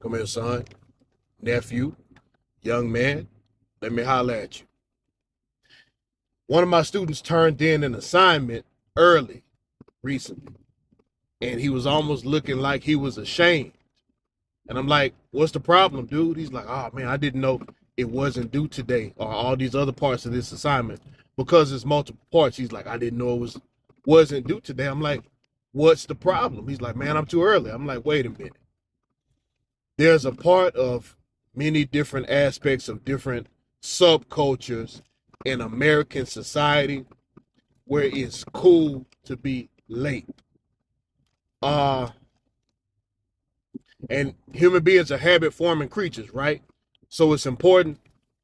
Come here, son, nephew, young man. Let me holler at you. One of my students turned in an assignment early recently, and he was almost looking like he was ashamed. And I'm like, what's the problem, dude? He's like, oh man, I didn't know it wasn't due today or all these other parts of this assignment because it's multiple parts. He's like, I didn't know wasn't due today. I'm like, what's the problem? He's like, man, I'm too early. I'm like, wait a minute. There's a part of many different aspects of different subcultures in American society where it's cool to be late. Uh and human beings are habit forming creatures, right? So it's important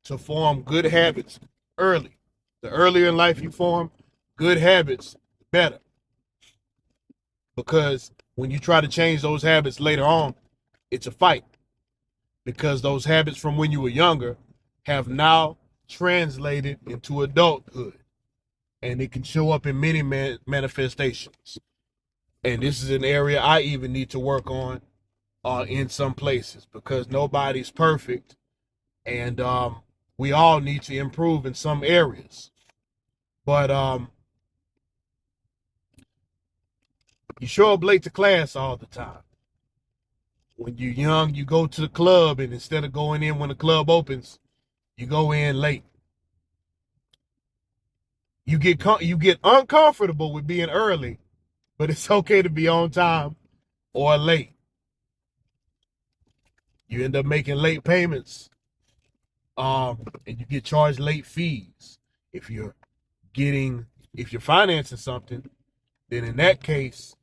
to form good habits early. The earlier in life you form good habits, the better. Because when you try to change those habits later on, it's a fight. Because those habits from when you were younger have now translated into adulthood. And it can show up in many manifestations. And this is an area I even need to work on in some places because nobody's perfect. And we all need to improve in some areas. But you show up late to class all the time. When you're young, you go to the club, and instead of going in when the club opens, you go in late. You get uncomfortable with being early, but it's okay to be on time or late. You end up making late payments, and you get charged late fees. If you're financing something, then in that case,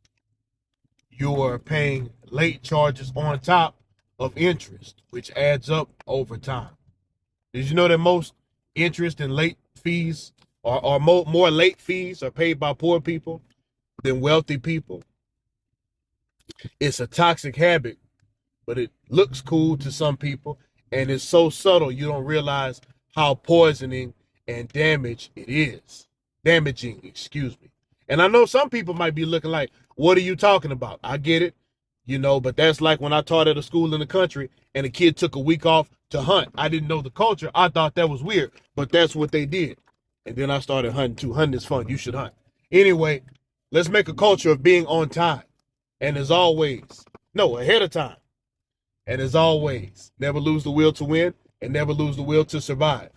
you're paying late charges on top of interest, which adds up over time. Did you know that most interest and late fees or more late fees are paid by poor people than wealthy people? It's a toxic habit, but it looks cool to some people, and it's so subtle you don't realize how poisoning and damaging, excuse me. And I know some people might be looking like, what are you talking about? I get it, but that's like when I taught at a school in the country and a kid took a week off to hunt. I didn't know the culture. I thought that was weird, but that's what they did. And then I started hunting too. Hunting is fun. You should hunt. Anyway, let's make a culture of being on time. And as always, no, ahead of time. And as always, never lose the will to win and never lose the will to survive.